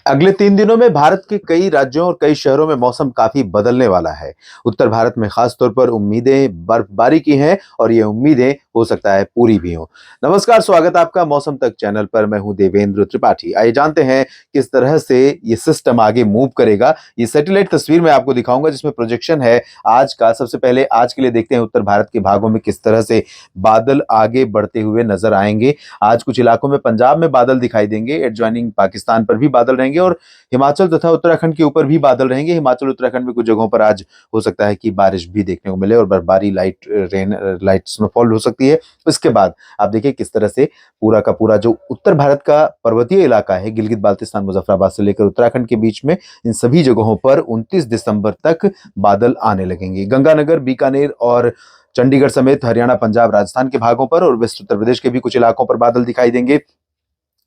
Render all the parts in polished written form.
अगले 3 दिनों में भारत के कई राज्यों और कई शहरों में मौसम काफी बदलने वाला है। उत्तर भारत में खास तौर पर उम्मीदें बर्फबारी की हैं और ये उम्मीदें हो सकता है पूरी भी हों। नमस्कार, स्वागत है आपका मौसम तक चैनल पर। मैं हूं देवेंद्र त्रिपाठी। आइए जानते हैं किस तरह से ये सिस्टम आगे मूव करेगा। ये सैटेलाइट तस्वीर मैं आपको दिखाऊंगा जिसमें प्रोजेक्शन है आज का। सबसे पहले आज के लिए देखते हैं उत्तर भारत के भागों में किस तरह से बादल आगे बढ़ते हुए नजर आएंगे। आज कुछ इलाकों में पंजाब में बादल दिखाई देंगे, एडजॉइनिंग पाकिस्तान पर भी बादल रहेंगे और हिमाचल तथा उत्तराखंड के ऊपर भी बादल रहेंगे। हिमाचल उत्तराखंड में कुछ जगहों पर आज हो सकता है कि बारिश भी देखने को मिले और बर्फबारी, लाइट स्नोफॉल हो सकती है। इसके बाद आप देखिए किस तरह से पूरा का पूरा जो उत्तर भारत का पर्वतीय इलाका है, गिलगित बाल्टिस्तान मुजफ्फराबाद से लेकर उत्तराखंड के बीच में, इन सभी जगहों पर 29 दिसंबर तक बादल आने लगेंगे। गंगानगर, बीकानेर और चंडीगढ़ समेत हरियाणा, पंजाब, राजस्थान के भागों पर और वेस्ट उत्तर प्रदेश के भी कुछ इलाकों पर बादल दिखाई देंगे।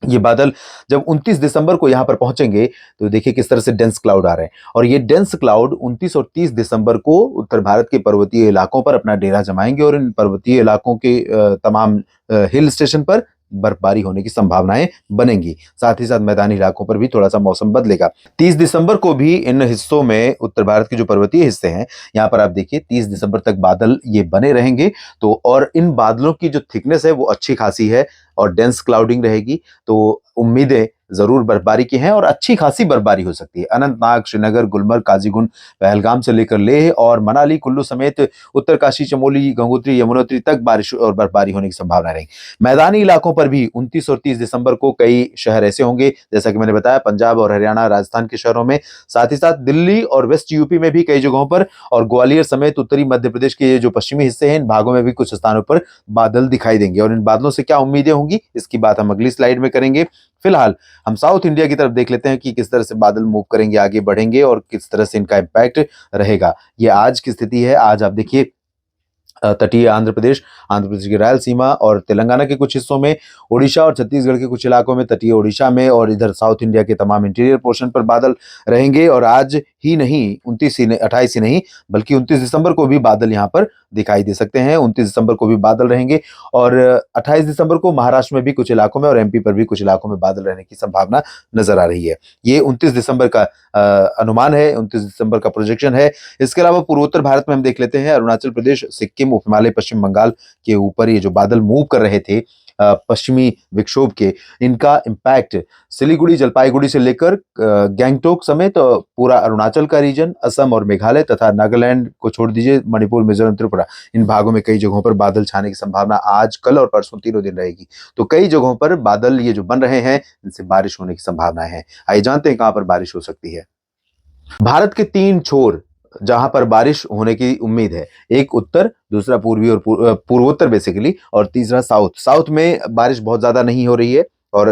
ये बादल जब 29 दिसंबर को यहां पर पहुंचेंगे तो देखिए किस तरह से डेंस क्लाउड आ रहे हैं और ये डेंस क्लाउड 29 और 30 दिसंबर को उत्तर भारत के पर्वतीय इलाकों पर अपना डेरा जमाएंगे और इन पर्वतीय इलाकों के तमाम हिल स्टेशन पर बर्फबारी होने की संभावनाएं बनेंगी। साथ ही साथ मैदानी इलाकों पर भी थोड़ा सा मौसम बदलेगा। 30 दिसंबर को भी इन हिस्सों में, उत्तर भारत के जो पर्वतीय हिस्से हैं, यहाँ पर आप देखिए 30 दिसंबर तक बादल ये बने रहेंगे। तो और इन बादलों की जो थिकनेस है वो अच्छी खासी है और डेंस क्लाउडिंग रहेगी। तो उम्मीदें जरूर बर्फबारी की हैं और अच्छी खासी बर्फबारी हो सकती है। अनंतनाग, श्रीनगर, गुलमर्ग, काजीगुंड, पहलगाम से लेकर लेह और मनाली, कुल्लू समेत उत्तरकाशी, चमोली, गंगोत्री, यमुनोत्री तक बारिश और बर्फबारी होने की संभावना रहेगी। मैदानी इलाकों पर भी 29 और 30 दिसंबर को कई शहर ऐसे होंगे, जैसा कि मैंने बताया, पंजाब और हरियाणा, राजस्थान के शहरों में, साथ ही साथ दिल्ली और वेस्ट यूपी में भी कई जगहों पर और ग्वालियर समेत उत्तरी मध्य प्रदेश के जो पश्चिमी हिस्से हैं, इन भागों में भी कुछ स्थानों पर बादल दिखाई देंगे। और इन बादलों से क्या उम्मीदें होंगी, इसकी बात हम अगली स्लाइड में करेंगे। फिलहाल हम साउथ इंडिया की तरफ देख लेते हैं कि किस तरह से बादल मूव करेंगे, आगे बढ़ेंगे और किस तरह से इनका इम्पैक्ट रहेगा। ये आज की स्थिति है। आज आप देखिए तटीय आंध्र प्रदेश की रायलसीमा और तेलंगाना के कुछ हिस्सों में, ओडिशा और छत्तीसगढ़ के कुछ इलाकों में, तटीय ओडिशा में और इधर साउथ इंडिया के तमाम इंटीरियर पोर्शन पर बादल रहेंगे। और आज ही नहीं, 28 ही नहीं बल्कि 29 दिसंबर को भी बादल यहाँ पर दिखाई दे सकते हैं। 29 दिसंबर को भी बादल रहेंगे और 28 दिसंबर को महाराष्ट्र में भी कुछ इलाकों में और एमपी पर भी कुछ इलाकों में बादल रहने की संभावना नजर आ रही है। ये 29 दिसंबर का अनुमान है, 29 दिसंबर का प्रोजेक्शन है। इसके अलावा पूर्वोत्तर भारत में हम देख लेते हैं, अरुणाचल प्रदेश, सिक्किम, उप हिमालय, पश्चिम बंगाल के ऊपर ये जो बादल मूव कर रहे थे पश्चिमी विक्षोभ के, इनका इम्पैक्ट सिलीगुड़ी, जलपाईगुड़ी से लेकर गैंगटोक समेत पूरा अरुणाचल का रीजन, असम और मेघालय तथा नागालैंड को छोड़ दीजिए, मणिपुर, मिजोरम, त्रिपुरा, इन भागों में कई जगहों पर बादल छाने की संभावना आज, कल और परसों तीनों दिन रहेगी। तो कई जगहों पर बादल ये जो बन रहे हैं, इनसे बारिश होने की संभावना है। आइए जानते हैं कहां पर बारिश हो सकती है। भारत के 3 छोर जहां पर बारिश होने की उम्मीद है, एक उत्तर, दूसरा पूर्वी और पूर्वोत्तर बेसिकली, और तीसरा साउथ। साउथ में बारिश बहुत ज्यादा नहीं हो रही है और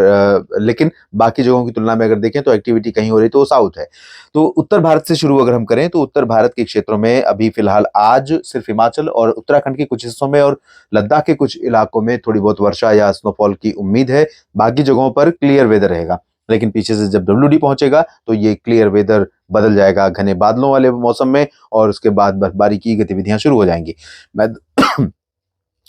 लेकिन बाकी जगहों की तुलना में अगर देखें तो एक्टिविटी कहीं हो रही है तो वो साउथ है। तो उत्तर भारत से शुरू अगर हम करें तो उत्तर भारत के क्षेत्रों में अभी फिलहाल आज सिर्फ हिमाचल और उत्तराखंड के कुछ हिस्सों में और लद्दाख के कुछ इलाकों में थोड़ी बहुत वर्षा या स्नोफॉल की उम्मीद है। बाकी जगहों पर क्लियर वेदर रहेगा। लेकिन पीछे से जब डब्ल्यूडी पहुंचेगा तो ये क्लियर वेदर बदल जाएगा घने बादलों वाले मौसम में और उसके बाद बर्फबारी की गतिविधियां शुरू हो जाएंगी। मैं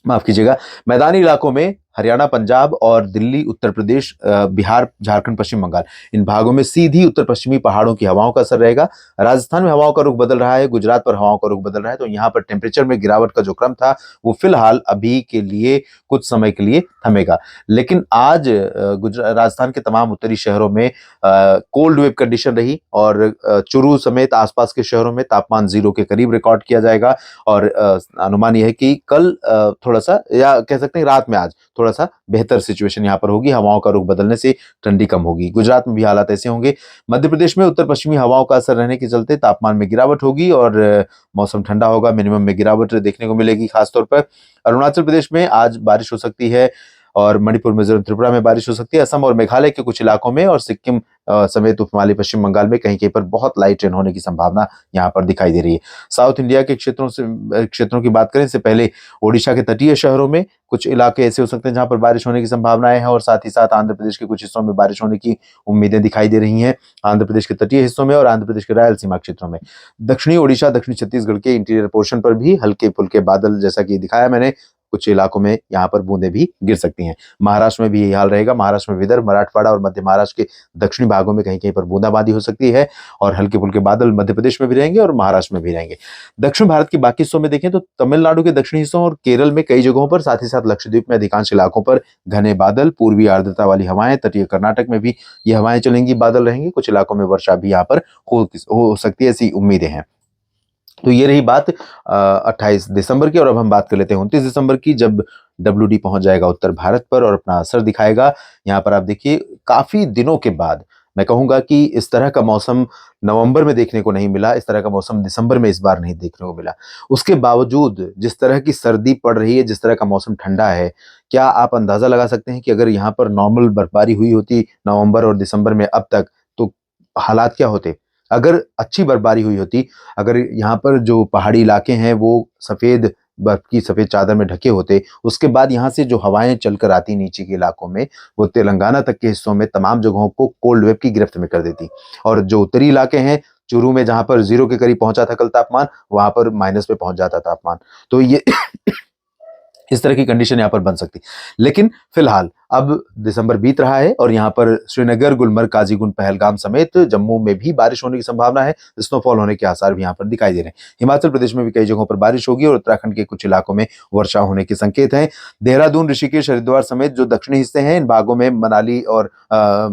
माफ कीजिएगा। मैदानी इलाकों में हरियाणा, पंजाब और दिल्ली, उत्तर प्रदेश, बिहार, झारखंड, पश्चिम बंगाल, इन भागों में सीधी उत्तर पश्चिमी पहाड़ों की हवाओं का असर रहेगा। राजस्थान में हवाओं का रुख बदल रहा है, गुजरात पर हवाओं का रुख बदल रहा है। तो यहाँ पर टेम्परेचर में गिरावट का जो क्रम था वो फिलहाल अभी के लिए कुछ समय के लिए थमेगा। लेकिन आज गुजरात, राजस्थान के तमाम उत्तरी शहरों में कोल्ड वेव कंडीशन रही और चुरू समेत आसपास के शहरों में तापमान 0 के करीब रिकॉर्ड किया जाएगा। और अनुमान यह है कि कल थोड़ा सा, या कह सकते हैं रात में आज थोड़ा सा बेहतर सिचुएशन यहाँ पर होगी। हवाओं का रुख बदलने से ठंडी कम होगी। गुजरात में भी हालात ऐसे होंगे। मध्य प्रदेश में उत्तर पश्चिमी हवाओं का असर रहने के चलते तापमान में गिरावट होगी और मौसम ठंडा होगा। मिनिमम में गिरावट देखने को मिलेगी। खासतौर पर अरुणाचल प्रदेश में आज बारिश हो सकती है और मणिपुर, मिजोरम, त्रिपुरा में बारिश हो सकती है। असम और मेघालय के कुछ इलाकों में और सिक्किम समेत उप हिमालय, पश्चिम बंगाल में कहीं कहीं पर बहुत लाइट रेन होने की संभावना यहाँ पर दिखाई दे रही है। साउथ इंडिया के क्षेत्रों की बात करें इससे पहले ओडिशा के तटीय शहरों में कुछ इलाके ऐसे हो सकते हैं जहां पर बारिश होने की संभावनाएं हैं और साथ ही साथ आंध्र प्रदेश के कुछ हिस्सों में बारिश होने की उम्मीदें दिखाई दे रही हैं। आंध्र प्रदेश के तटीय हिस्सों में और आंध्र प्रदेश के रायलसीमा क्षेत्रों में, दक्षिणी ओडिशा, दक्षिणी छत्तीसगढ़ के इंटीरियर पोर्शन पर भी हल्के फुल्के बादल, जैसा कि दिखाया मैंने, कुछ इलाकों में यहाँ पर बूंदें भी गिर सकती हैं। महाराष्ट्र में भी यही हाल रहेगा। महाराष्ट्र में विदर्भ, मराठवाड़ा और मध्य महाराष्ट्र के दक्षिणी भागों में कहीं कहीं पर बूंदाबांदी हो सकती है और हल्के फुल्के बादल मध्य प्रदेश में भी रहेंगे और महाराष्ट्र में भी रहेंगे। दक्षिण भारत के बाकी हिस्सों में देखें तो तमिलनाडु के दक्षिणी हिस्सों और केरल में कई जगहों पर, साथ ही साथ लक्षद्वीप में अधिकांश इलाकों पर घने बादल, पूर्वी आर्द्रता वाली हवाएं, तटीय कर्नाटक में भी ये हवाएं चलेंगी, बादल रहेंगे, कुछ इलाकों में वर्षा भी यहाँ पर हो सकती है, ऐसी उम्मीदें हैं। तो ये रही बात 28 दिसंबर की। और अब हम बात कर लेते हैं 29 दिसंबर की, जब WD पहुंच जाएगा उत्तर भारत पर और अपना असर दिखाएगा। यहाँ पर आप देखिए काफी दिनों के बाद, मैं कहूंगा कि इस तरह का मौसम नवंबर में देखने को नहीं मिला, इस तरह का मौसम दिसंबर में इस बार नहीं देखने को मिला। उसके बावजूद जिस तरह की सर्दी पड़ रही है, जिस तरह का मौसम ठंडा है, क्या आप अंदाजा लगा सकते हैं कि अगर यहाँ पर नॉर्मल बर्फबारी हुई होती नवंबर और दिसंबर में अब तक, तो हालात क्या होते? अगर अच्छी बर्फबारी हुई होती, अगर यहाँ पर जो पहाड़ी इलाके हैं वो सफेद बर्फ की सफेद चादर में ढके होते, उसके बाद यहाँ से जो हवाएं चलकर आती नीचे के इलाकों में, वो तेलंगाना तक के हिस्सों में तमाम जगहों को कोल्ड वेव की गिरफ्त में कर देती। और जो उत्तरी इलाके हैं, चूरू में जहां पर 0 के करीब पहुंचा था कल तापमान, वहां पर माइनस पे पहुंच जाता तापमान। तो ये इस तरह की कंडीशन यहाँ पर बन सकती। लेकिन फिलहाल अब दिसंबर बीत रहा है और यहाँ पर श्रीनगर, गुलमर्ग, काजीगुंड, पहलगाम समेत जम्मू में भी बारिश होने की संभावना है। स्नोफॉल होने के आसार भी यहाँ पर दिखाई दे रहे हैं। हिमाचल प्रदेश में भी कई जगहों पर बारिश होगी और उत्तराखंड के कुछ इलाकों में वर्षा होने के संकेत हैं। देहरादून, ऋषिकेश, हरिद्वार समेत जो दक्षिणी हिस्से हैं, इन भागों में, मनाली और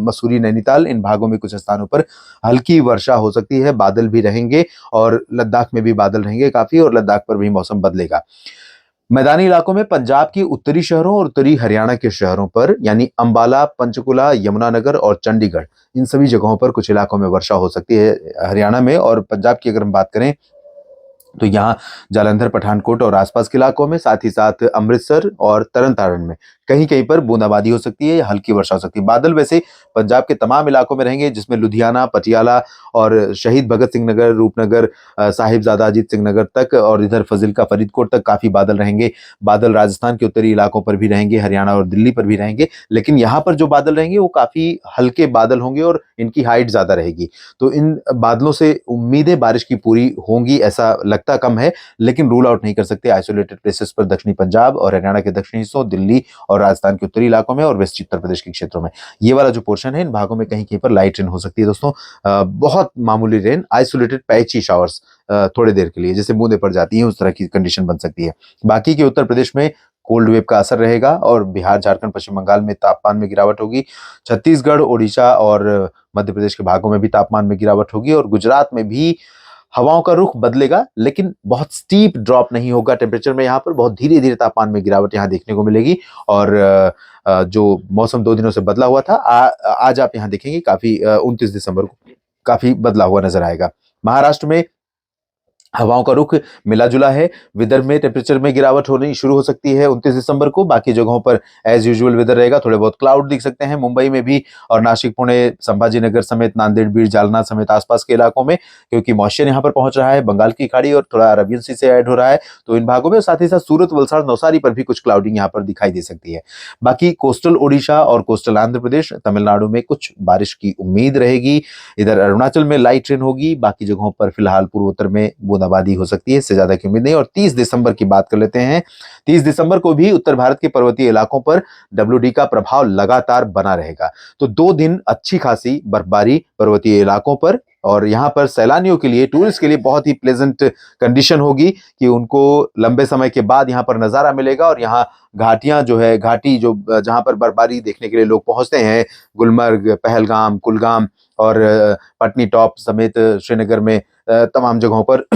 मसूरी, नैनीताल, इन भागों में कुछ स्थानों पर हल्की वर्षा हो सकती है। बादल भी रहेंगे और लद्दाख में भी बादल रहेंगे काफी, और लद्दाख पर भी मौसम बदलेगा। मैदानी इलाकों में पंजाब की उत्तरी शहरों और उत्तरी हरियाणा के शहरों पर, यानी अंबाला, पंचकुला, यमुनानगर और चंडीगढ़, इन सभी जगहों पर कुछ इलाकों में वर्षा हो सकती है हरियाणा में। और पंजाब की अगर हम बात करें तो यहाँ जालंधर, पठानकोट और आसपास के इलाकों में, साथ ही साथ अमृतसर और तरन तारण में कहीं कहीं पर बूंदाबांदी हो सकती है या हल्की वर्षा हो सकती है। बादल वैसे पंजाब के तमाम इलाकों में रहेंगे, जिसमें लुधियाना, पटियाला और शहीद भगत सिंह नगर, रूपनगर, साहिबजादा अजीत सिंह नगर तक, और इधर फजिल्का, फरीदकोट तक काफी बादल रहेंगे। बादल राजस्थान के उत्तरी इलाकों पर भी रहेंगे, हरियाणा और दिल्ली पर भी रहेंगे, लेकिन यहाँ पर जो बादल रहेंगे वो काफी हल्के बादल होंगे और इनकी हाइट ज्यादा रहेगी। तो इन बादलों से उम्मीदें बारिश की पूरी होंगी ऐसा लगता कम है, लेकिन रूल आउट नहीं कर सकते। आइसोलेटेड प्लेसेस पर दक्षिणी पंजाब और हरियाणा के दक्षिणी हिस्सों, दिल्ली और राजस्थान के उत्तरी इलाकों में और वेस्ट उत्तर प्रदेश के क्षेत्रों में, ये वाला जो पोर्शन है, इन भागों में कहीं कहीं पर लाइट रेन हो सकती है दोस्तों। बहुत मामूली रेन, आइसोलेटेड पैची शावर्स, थोड़ी देर के लिए जैसे बूंदे पड़ जाती हैं, उस तरह की कंडीशन बन सकती है। बाकी के उत्तर प्रदेश में कोल्ड वेव का असर रहेगा और बिहार, झारखंड, पश्चिम बंगाल में तापमान में गिरावट होगी। छत्तीसगढ़, ओडिशा और मध्य प्रदेश के भागों में भी तापमान में गिरावट होगी और गुजरात में भी हवाओं का रुख बदलेगा, लेकिन बहुत स्टीप ड्रॉप नहीं होगा टेम्परेचर में। यहाँ पर बहुत धीरे धीरे तापमान में गिरावट यहाँ देखने को मिलेगी। और जो मौसम 2 दिनों से बदला हुआ था, आज आप यहाँ देखेंगे काफी 29 दिसंबर को काफी बदला हुआ नजर आएगा। महाराष्ट्र में हवाओं का रुख मिला जुला है। विदर्भ में टेम्परेचर में गिरावट होनी शुरू हो सकती है 29 दिसंबर को। बाकी जगहों पर एज यूजुअल वेदर रहेगा, थोड़े बहुत क्लाउड दिख सकते हैं मुंबई में भी, और नासिक, पुणे, संभाजी नगर समेत नांदेड़, बीड़, जालना समेत आसपास के इलाकों में, क्योंकि मॉइस्चर यहाँ पर पहुंच रहा है, बंगाल की खाड़ी और थोड़ा अरबियन सी से ऐड हो रहा है, तो इन भागों में, साथ ही साथ सूरत, वलसाड़, नौसारी पर भी कुछ क्लाउडिंग यहाँ पर दिखाई दे सकती है। बाकी कोस्टल ओडिशा और कोस्टल आंध्र प्रदेश, तमिलनाडु में कुछ बारिश की उम्मीद रहेगी। इधर अरुणाचल में लाइट रेन होगी। बाकी जगहों पर फिलहाल पूर्वोत्तर में बूंदाबांदी हो सकती है, इससे ज्यादा की उम्मीद नहीं। और 30 दिसंबर की बात कर लेते हैं। 30 दिसंबर को भी उत्तर भारत के पर्वतीय इलाकों पर WD का प्रभाव लगातार बना रहेगा। तो 2 दिन अच्छी खासी बर्फबारी पर्वतीय इलाकों पर, और यहाँ पर सैलानियों के लिए, टूरिस्ट के लिए बहुत ही प्लेजेंट कंडीशन होगी कि उनको लंबे समय के बाद यहाँ पर नजारा मिलेगा। और यहाँ घाटियां जो है, घाटी जो जहाँ पर बर्फबारी देखने के लिए लोग पहुंचते हैं, गुलमर्ग, पहलगाम, कुलगाम और पटनी टॉप समेत श्रीनगर में तमाम जगहों पर,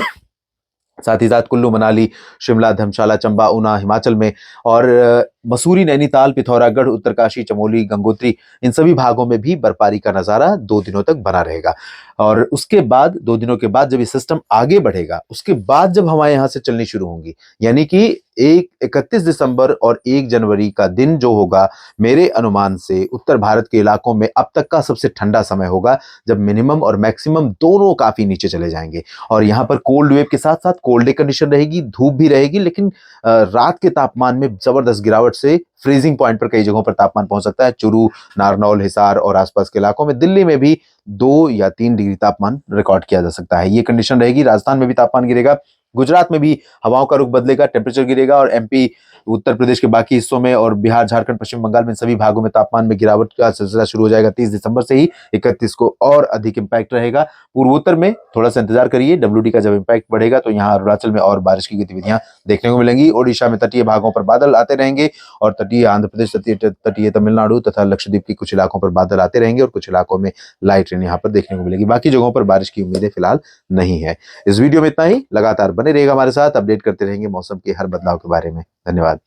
साथ ही साथ कुल्लू, मनाली, शिमला, धर्मशाला, चंबा, ऊना हिमाचल में, और मसूरी, नैनीताल, पिथौरागढ़, उत्तरकाशी, चमोली, गंगोत्री, इन सभी भागों में भी बर्फबारी का नजारा 2 दिनों तक बना रहेगा। और उसके बाद 2 दिनों के बाद जब ये सिस्टम आगे बढ़ेगा, उसके बाद जब हवाएं यहां से चलनी शुरू होंगी, यानी कि 31 दिसंबर और 1 जनवरी का दिन जो होगा, मेरे अनुमान से उत्तर भारत के इलाकों में अब तक का सबसे ठंडा समय होगा, जब मिनिमम और मैक्सिमम दोनों काफी नीचे चले जाएंगे। और यहाँ पर कोल्ड वेव के साथ साथ कोल्ड डे कंडीशन रहेगी, धूप भी रहेगी, लेकिन रात के तापमान में जबरदस्त गिरावट से फ्रीजिंग पॉइंट पर कई जगहों पर तापमान पहुंच सकता है। चुरू, नारनौल, हिसार और आसपास के इलाकों में, दिल्ली में भी 2 या 3 डिग्री तापमान रिकॉर्ड किया जा सकता है। ये कंडीशन रहेगी। राजस्थान में भी तापमान गिरेगा, गुजरात में भी हवाओं का रुख बदलेगा, टेम्परेचर गिरेगा और एमपी, उत्तर प्रदेश के बाकी हिस्सों में और बिहार, झारखंड, पश्चिम बंगाल में सभी भागों में तापमान में गिरावट का सिलसिला शुरू हो जाएगा 30 दिसंबर से ही। 31 को और अधिक इंपैक्ट रहेगा। पूर्वोत्तर में थोड़ा सा इंतजार करिए, डब्ल्यूडी का जब इंपैक्ट बढ़ेगा तो यहाँ अरुणाचल में और बारिश की गतिविधियां देखने को मिलेंगी। ओडिशा में तटीय भागों पर बादल आते रहेंगे और तटीय आंध्र प्रदेश, तटीय तमिलनाडु तथा लक्षद्वीप के कुछ इलाकों पर बादल आते रहेंगे और कुछ इलाकों में लाइट रेन यहाँ पर देखने को मिलेगी। बाकी जगहों पर बारिश की उम्मीदें फिलहाल नहीं है। इस वीडियो में इतना ही। लगातार बने रहेगा हमारे साथ, अपडेट करते रहेंगे मौसम के हर बदलाव के बारे में। धन्यवाद।